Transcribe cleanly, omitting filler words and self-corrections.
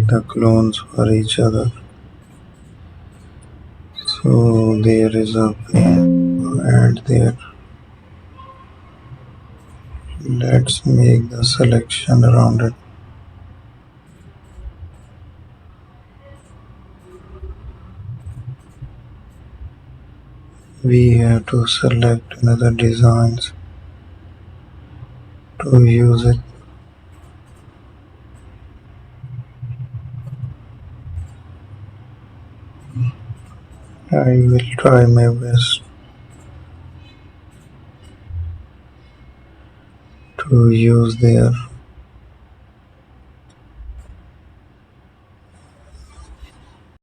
make the clones for each other. So there is a pane and there. Let's make the selection around it. We have to select another designs to use it. I will try my best to use there.